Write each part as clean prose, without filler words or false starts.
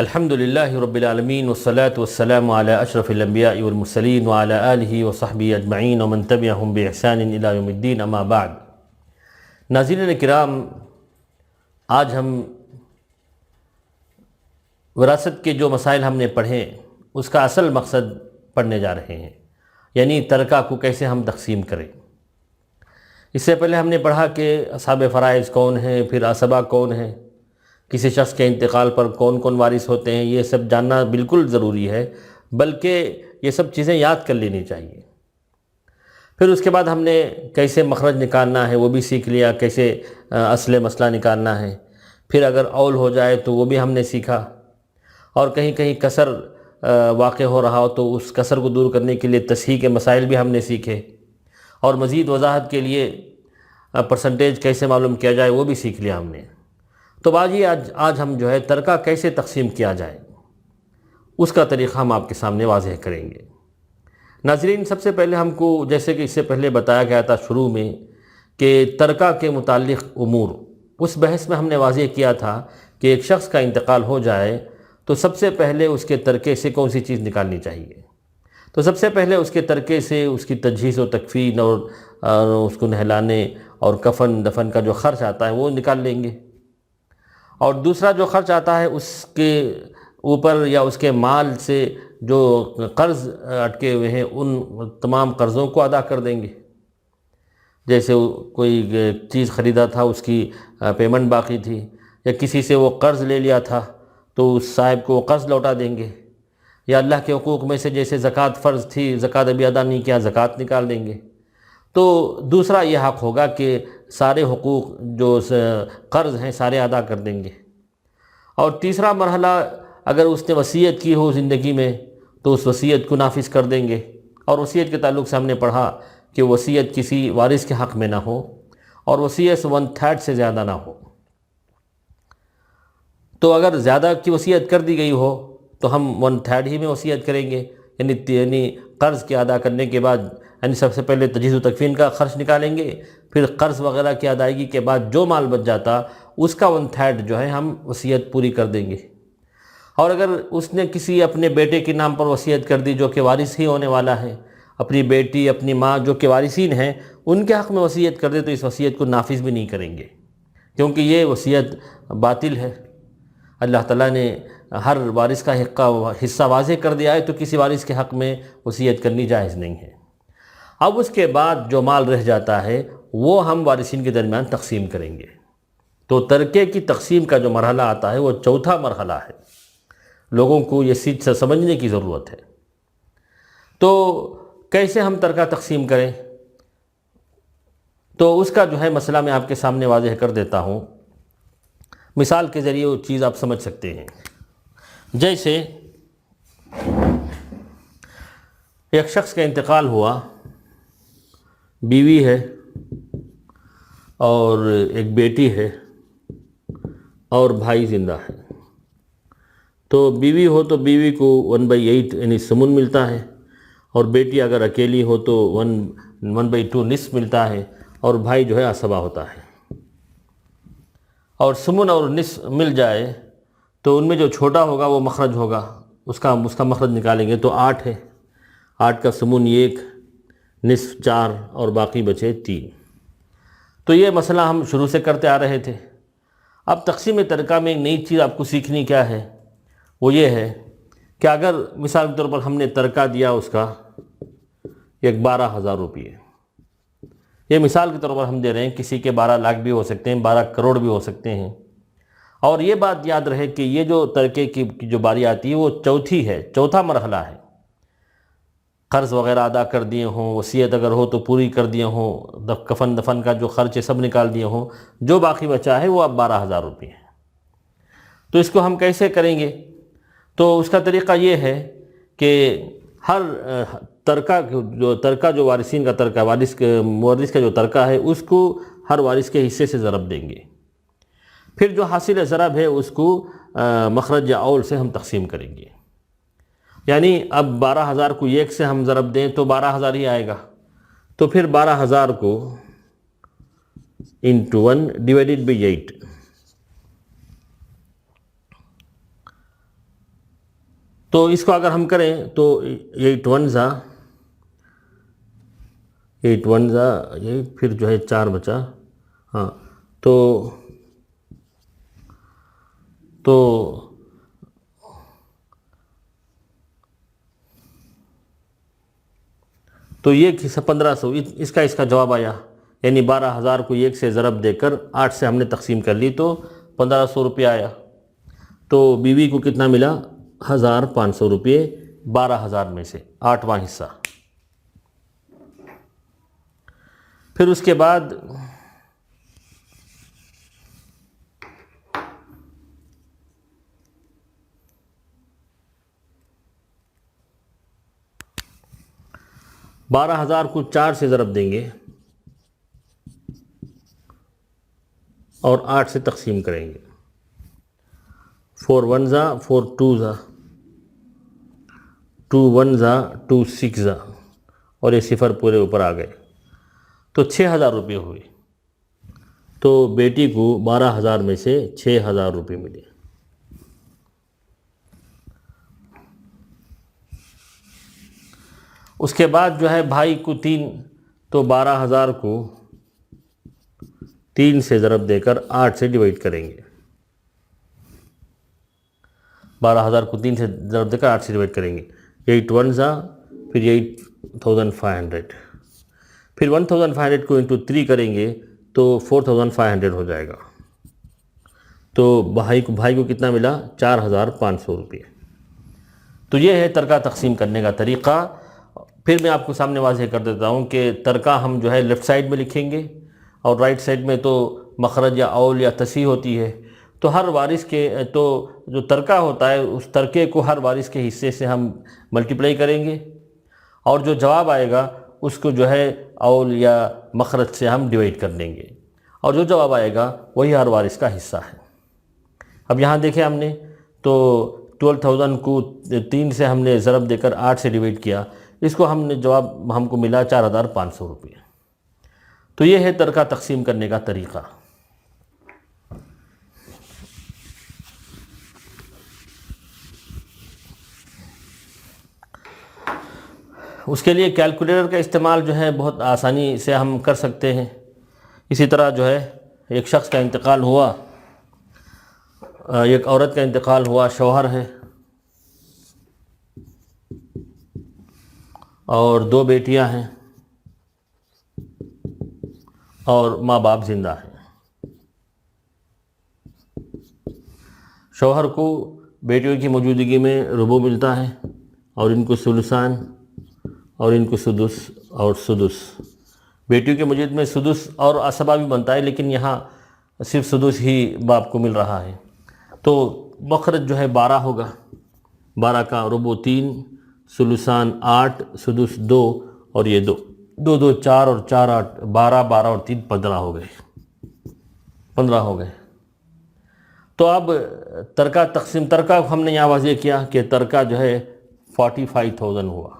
الحمد للہ رب العالمین والصلاة والسلام علی اشرف الانبیاء والمرسلین وعلی آلہ وصحبہ اجمعین ومن تبعہم بإحسان الی یوم الدین، اما بعد۔ ناظرین کرام، آج ہم وراثت کے جو مسائل ہم نے پڑھے اس کا اصل مقصد پڑھنے جا رہے ہیں، یعنی ترکہ کو کیسے ہم تقسیم کریں۔ اس سے پہلے ہم نے پڑھا کہ اصحاب فرائض کون ہیں، پھر عصبہ کون ہیں، کسی شخص کے انتقال پر کون کون وارث ہوتے ہیں، یہ سب جاننا بالکل ضروری ہے، بلکہ یہ سب چیزیں یاد کر لینی چاہیے۔ پھر اس کے بعد ہم نے کیسے مخرج نکالنا ہے وہ بھی سیکھ لیا، کیسے اصل مسئلہ نکالنا ہے۔ پھر اگر اول ہو جائے تو وہ بھی ہم نے سیکھا، اور کہیں کہیں کسر واقع ہو رہا ہو تو اس کسر کو دور کرنے کے لیے تصحیح کے مسائل بھی ہم نے سیکھے، اور مزید وضاحت کے لیے پرسنٹیج کیسے معلوم کیا جائے وہ بھی سیکھ لیا ہم نے۔ تو آج ہم جو ہے ترکہ کیسے تقسیم کیا جائے اس کا طریقہ ہم آپ کے سامنے واضح کریں گے۔ ناظرین، سب سے پہلے ہم کو، جیسے کہ اس سے پہلے بتایا گیا تھا شروع میں، کہ ترکہ کے متعلق امور، اس بحث میں ہم نے واضح کیا تھا کہ ایک شخص کا انتقال ہو جائے تو سب سے پہلے اس کے ترکے سے کون سی چیز نکالنی چاہیے۔ تو سب سے پہلے اس کے ترکے سے اس کی تجہیز و تکفین اور اس کو نہلانے اور کفن دفن کا جو خرچ آتا ہے وہ نکال لیں گے، اور دوسرا جو خرچ آتا ہے اس کے اوپر یا اس کے مال سے جو قرض اٹکے ہوئے ہیں ان تمام قرضوں کو ادا کر دیں گے۔ جیسے کوئی چیز خریدا تھا، اس کی پیمنٹ باقی تھی، یا کسی سے وہ قرض لے لیا تھا تو اس صاحب کو وہ قرض لوٹا دیں گے، یا اللہ کے حقوق میں سے جیسے زکوٰۃ فرض تھی، زکوٰۃ ابھی ادا نہیں کیا، زکوٰۃ نکال دیں گے۔ تو دوسرا یہ حق ہوگا کہ سارے حقوق جو قرض ہیں سارے ادا کر دیں گے۔ اور تیسرا مرحلہ، اگر اس نے وصیت کی ہو زندگی میں تو اس وصیت کو نافذ کر دیں گے، اور وصیت کے تعلق سے ہم نے پڑھا کہ وصیت کسی وارث کے حق میں نہ ہو، اور وصیت 1/3 سے زیادہ نہ ہو۔ تو اگر زیادہ کی وصیت کر دی گئی ہو تو ہم 1/3 ہی میں وصیت کریں گے، یعنی قرض کے ادا کرنے کے بعد، یعنی سب سے پہلے تجہیز و تکفین کا خرچ نکالیں گے، پھر قرض وغیرہ کی ادائیگی کے بعد جو مال بچ جاتا اس کا 1/3 جو ہے ہم وصیت پوری کر دیں گے۔ اور اگر اس نے کسی اپنے بیٹے کے نام پر وصیت کر دی جو کہ وارث ہی ہونے والا ہے، اپنی بیٹی، اپنی ماں جو کہ وارثین ہیں، ان کے حق میں وصیت کر دے تو اس وصیت کو نافذ بھی نہیں کریں گے، کیونکہ یہ وصیت باطل ہے۔ اللہ تعالیٰ نے ہر وارث کا حصہ واضح کر دیا ہے، تو کسی وارث کے حق میں وصیت کرنی جائز نہیں ہے۔ اب اس کے بعد جو مال رہ جاتا ہے وہ ہم وارثین کے درمیان تقسیم کریں گے۔ تو ترکے کی تقسیم کا جو مرحلہ آتا ہے وہ چوتھا مرحلہ ہے، لوگوں کو یہ چیز سمجھنے کی ضرورت ہے۔ تو کیسے ہم ترکہ تقسیم کریں، تو اس کا جو ہے مسئلہ میں آپ کے سامنے واضح کر دیتا ہوں، مثال کے ذریعے وہ چیز آپ سمجھ سکتے ہیں۔ جیسے ایک شخص کا انتقال ہوا، بیوی ہے اور ایک بیٹی ہے اور بھائی زندہ ہے۔ تو بیوی ہو تو بیوی کو 1/8 یعنی ثمن ملتا ہے، اور بیٹی اگر اکیلی ہو تو 1/2 نصف ملتا ہے، اور بھائی جو ہے عصبہ ہوتا ہے۔ اور ثمن اور نصف مل جائے تو ان میں جو چھوٹا ہوگا وہ مخرج ہوگا، اس کا مخرج نکالیں گے تو 8 ہے، 8 کا ثمن 1، نصف 4، اور باقی بچے 3۔ تو یہ مسئلہ ہم شروع سے کرتے آ رہے تھے۔ اب تقسیم ترکہ میں ایک نئی چیز آپ کو سیکھنی کیا ہے، وہ یہ ہے کہ اگر مثال کے طور پر ہم نے ترکہ دیا اس کا 12,000 روپیے، یہ مثال کے طور پر ہم دے رہے ہیں، کسی کے 12 لاکھ بھی ہو سکتے ہیں، 12 کروڑ بھی ہو سکتے ہیں۔ اور یہ بات یاد رہے کہ یہ جو ترکے کی جو باری آتی ہے وہ چوتھا مرحلہ ہے۔ قرض وغیرہ ادا کر دیے ہوں، وصیت اگر ہو تو پوری کر دیے ہوں، کفن دفن کا جو خرچ ہے سب نکال دیے ہوں، جو باقی بچا ہے وہ اب 12,000 روپے ہے۔ تو اس کو ہم کیسے کریں گے؟ تو اس کا طریقہ یہ ہے کہ ہر ترکہ جو وارثین کا ترکہ، مورث کا جو ترکہ ہے اس کو ہر وارث کے حصے سے ضرب دیں گے، پھر جو حاصل ضرب ہے اس کو مخرج یا اول سے ہم تقسیم کریں گے۔ یعنی اب 12,000 کو 1 سے ہم ضرب دیں تو 12,000 ہی آئے گا، تو پھر 12,000 کو into 1 / 8، تو اس کو اگر ہم کریں تو 8 1 یہ پھر جو ہے 4 بچا، ہاں تو یہ 1500 اس کا جواب آیا، یعنی 12,000 کو 1 سے ضرب دے کر 8 سے ہم نے تقسیم کر لی تو 1500 روپیہ آیا۔ تو بیوی کو کتنا ملا؟ 1,500 روپے 12,000 میں سے 8واں حصہ۔ پھر اس کے بعد بارہ ہزار کو 4 سے ضرب دیں گے اور 8 سے تقسیم کریں گے۔ 4 1 4 2 2 1 2 6 اور یہ صفر پورے اوپر آ گئے تو 6,000 روپے ہوئے۔ تو بیٹی کو 12,000 میں سے 6,000 روپے ملے۔ اس کے بعد جو ہے بھائی کو 3، تو 12,000 کو 3 سے ضرب دے کر 8 سے ڈیوائڈ کریں گے۔ 12,000 کو 3 سے ضرب دے کر 8 سے ڈیوائڈ کریں گے۔ 8 1 پھر 8,500، پھر 1,500 کو انٹو 3 کریں گے تو 4,500 ہو جائے گا۔ تو بھائی کو کتنا ملا؟ 4,500 روپے۔ تو یہ ہے ترکہ تقسیم کرنے کا طریقہ۔ پھر میں آپ کو سامنے واضح کر دیتا ہوں کہ ترکہ ہم جو ہے لیفٹ سائڈ میں لکھیں گے اور رائٹ سائڈ میں تو مخرج یا اول یا تصحیح ہوتی ہے۔ تو ہر وارث کے تو جو ترکہ ہوتا ہے اس ترکے کو ہر وارث کے حصے سے ہم ملٹیپلائی کریں گے اور جو جواب آئے گا اس کو جو ہے اول یا مخرج سے ہم ڈیوائڈ کر دیں گے اور جو جواب آئے گا وہی ہر وارث کا حصہ ہے۔ اب یہاں دیکھیں ہم نے تو 12,000 کو 3 سے ہم نے ضرب دے کر 8 سے ڈیوائڈ کیا، اس کو جواب ہم کو ملا 4,500 روپے۔ تو یہ ہے ترکہ تقسیم کرنے کا طریقہ۔ اس کے لیے کیلکولیٹر کا استعمال جو ہے بہت آسانی سے ہم کر سکتے ہیں۔ اسی طرح جو ہے ایک شخص کا انتقال ہوا، ایک عورت کا انتقال ہوا، شوہر ہے اور 2 بیٹیاں ہیں اور ماں باپ زندہ ہیں۔ شوہر کو بیٹیوں کی موجودگی میں ربع ملتا ہے اور ان کو ثلثان اور ان کو سدس اور سدس۔ بیٹیوں کے موجود میں سدس اور عصبہ بھی بنتا ہے لیکن یہاں صرف سدس ہی باپ کو مل رہا ہے۔ تو مخرج جو ہے 12 ہوگا، 12 کا ربع 3، ثلثان 8، سدس 2 اور یہ 2 2 4 اور 4 8 12 12 اور 3 15 ہو گئے، 15 ہو گئے۔ تو اب ترکہ ہم نے یہاں واضح کیا کہ ترکہ جو ہے 45,000 ہوا۔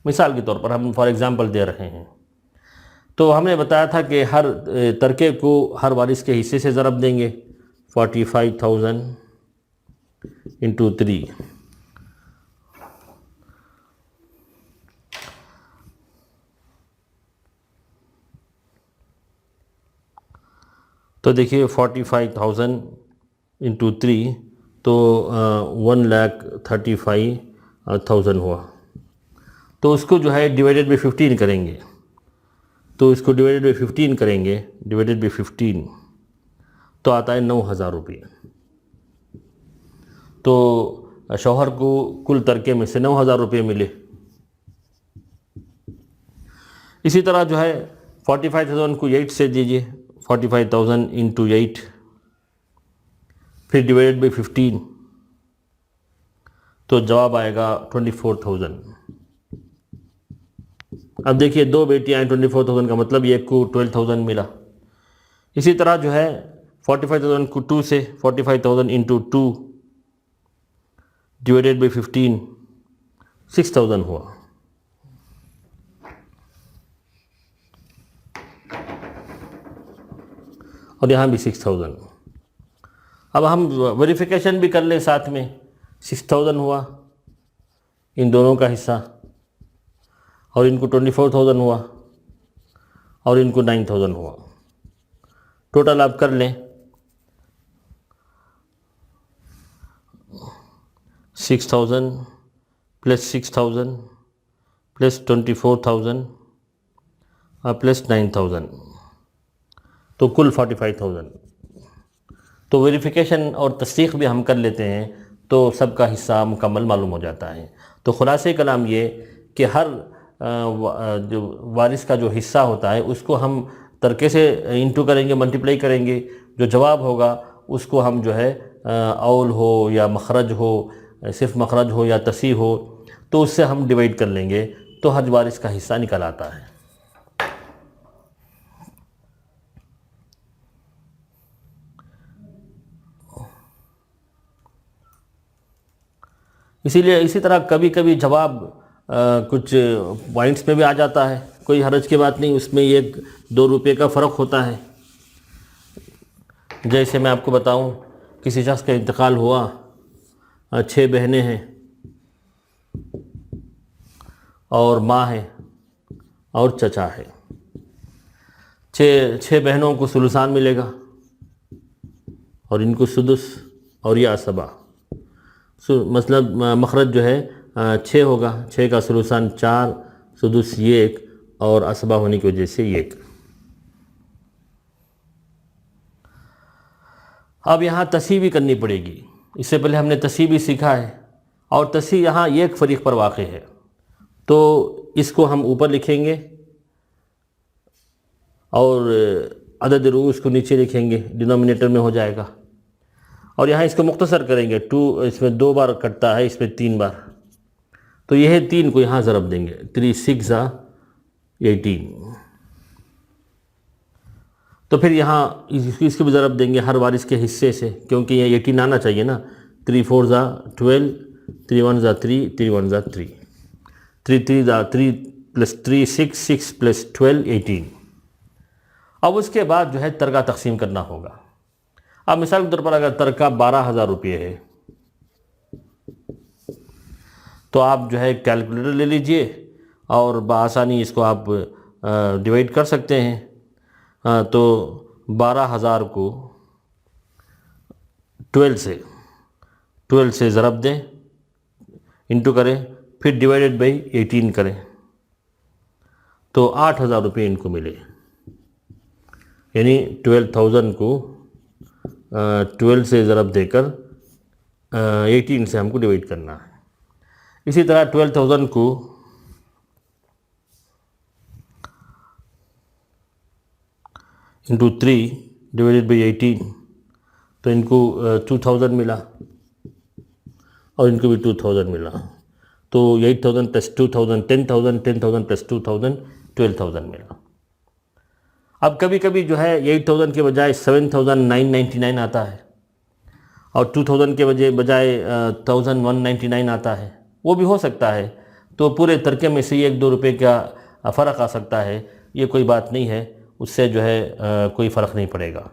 مثال کے طور پر ہم فار ایگزامپل دے رہے ہیں۔ تو ہم نے بتایا تھا کہ ہر ترکے کو ہر وارث کے حصے سے ضرب دیں گے، 45,000 انٹو 3۔ تو دیکھیے 45,000 انٹو 3 تو 1,35,000 ہوا۔ تو اس کو جو ہے ڈیوائڈیڈ بائی 15 کریں گے، تو اس کو ڈیوائڈیڈ بائی 15 کریں گے، ڈیوائڈیڈ بائی 15 تو آتا ہے 9,000 روپے۔ تو شوہر کو کل ترکے میں سے 9,000 روپے ملے۔ اسی طرح جو ہے 45,000 کو 8 سے دیجئے، 45,000 انٹو 8 پھر ڈیوائڈیڈ بائی 15 تو جواب آئے گا 24,000۔ اب دیکھیے 2 بیٹیاں ہیں، 24,000 کا مطلب ایک کو 12,000 ملا۔ اسی طرح جو ہے 45,000 کو 2 سے، 45,000 انٹو 2 ڈیوائڈیڈ بائی 15 6,000 ہوا۔ اور یہاں بھی 6,000۔ اب ہم ویریفیکیشن بھی کر لیں ساتھ میں، 6,000 ہوا ان دونوں کا حصہ، اور ان کو 24,000 ہوا اور ان کو 9,000 ہوا. ٹوٹل آپ کر لیں 6,000 پلس 6,000 پلس 24,000 پلس 9,000 تو کل 45,000. تو ویریفیکیشن اور تصدیق بھی ہم کر لیتے ہیں تو سب کا حصہ مکمل معلوم ہو جاتا ہے. تو خلاصہ کلام یہ کہ ہر جو وارث کا جو حصہ ہوتا ہے اس کو ہم ترکے سے انٹو کریں گے، ملٹیپلائی کریں گے. جو جواب ہوگا اس کو ہم جو ہے اول ہو یا مخرج ہو، صرف مخرج ہو یا تصحیح ہو، تو اس سے ہم ڈیوائیڈ کر لیں گے تو ہر وارث کا حصہ نکل آتا ہے. اسی طرح کبھی کبھی جواب کچھ پوائنٹس میں بھی آ جاتا ہے، کوئی حرج کی بات نہیں، اس میں 1-2 روپے کا فرق ہوتا ہے. جیسے میں آپ کو بتاؤں، کسی شخص کا انتقال ہوا، 6 بہنیں ہیں اور ماں ہے اور چچا ہے. 6 بہنوں کو ثلثان ملے گا اور ان کو سدس اور یہ عصبہ. مطلب مخرج جو ہے 6 ہوگا، 6 کا ثلثان 4، سدس 1 اور عصبہ ہونے کی وجہ سے 1. اب یہاں تصحیح بھی کرنی پڑے گی. اس سے پہلے ہم نے تصحیح بھی سیکھا ہے، اور تصحیح یہاں ایک فریق پر واقع ہے تو اس کو ہم اوپر لکھیں گے اور عدد رؤوس کو نیچے لکھیں گے، ڈینومینیٹر میں ہو جائے گا. اور یہاں اس کو مختصر کریں گے، 2 اس میں 2 بار کٹتا ہے، اس میں 3 بار، تو یہ 3 کو یہاں ضرب دیں گے، 3 6 18. تو پھر یہاں اس کو بھی ضرب دیں گے ہر وارث کے حصے سے، کیونکہ یہ 18 آنا چاہیے نا. 3 4 12، 3 1 3، 3 1 3، 3 3 پلس 3 6، 6 پلس 12 18. اب اس کے بعد جو ہے ترکہ تقسیم کرنا ہوگا. اب مثال کے طور پر اگر ترکہ 12,000 روپے ہے تو آپ جو ہے کیلکولیٹر لے لیجئے اور بآسانی اس کو آپ ڈیوائیڈ کر سکتے ہیں. تو 12,000 کو 12 سے ضرب دیں، انٹو کریں، پھر ڈیوائیڈڈ بائی 18 کریں تو 8,000 روپے ان کو ملے. یعنی 12,000 کو 12 سے ضرب دے کر 18 سے ہم کو ڈیوائیڈ کرنا ہے. اسی طرح 12,000 کو انٹو 3 ڈیوائیڈڈ بائی 18 تو ان کو 2,000 ملا اور ان کو بھی 2,000 ملا. تو 8,000 پلس 2,000 10,000، 10,000 پلس 2,000 12,000 ملا. اب کبھی کبھی جو ہے 8,000 کے بجائے 7,999 آتا ہے اور 2,000 کے بجائے 1,199 آتا ہے، وہ بھی ہو سکتا ہے. تو پورے ترکے میں سے 1-2 روپے کا فرق آ سکتا ہے، یہ کوئی بات نہیں ہے، اس سے جو ہے کوئی فرق نہیں پڑے گا.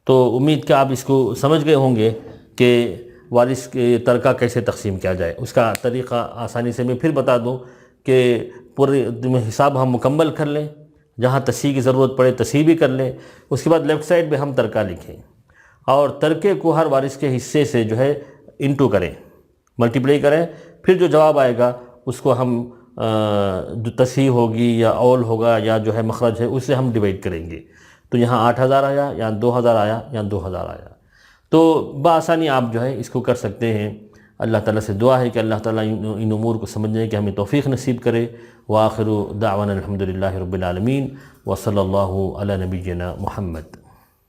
تو امید کہ آپ اس کو سمجھ گئے ہوں گے کہ وارث کے ترکہ کیسے تقسیم کیا جائے. اس کا طریقہ آسانی سے میں پھر بتا دوں کہ پورے حساب ہم مکمل کر لیں، جہاں تصحیح کی ضرورت پڑے تصحیح بھی کر لیں. اس کے بعد لیفٹ سائڈ پہ ہم ترکہ لکھیں اور ترکے کو ہر وارث کے حصے سے جو ہے انٹو کریں، ملٹیپلائی کریں. پھر جو جواب آئے گا اس کو ہم جو تصحیح ہوگی یا اول ہوگا یا جو ہے مخرج ہے اس سے ہم ڈیوائیڈ کریں گے. تو یہاں 8,000 آیا یا 2,000 آیا یا 2,000 آیا. تو بآسانی آپ جو ہے اس کو کر سکتے ہیں. اللہ تعالیٰ سے دعا ہے کہ اللہ تعالیٰ ان امور کو سمجھنے کہ ہمیں توفیق نصیب کرے. وآخر دعوانا الحمدللہ رب العالمین وصلی اللہ علی نبینا محمد.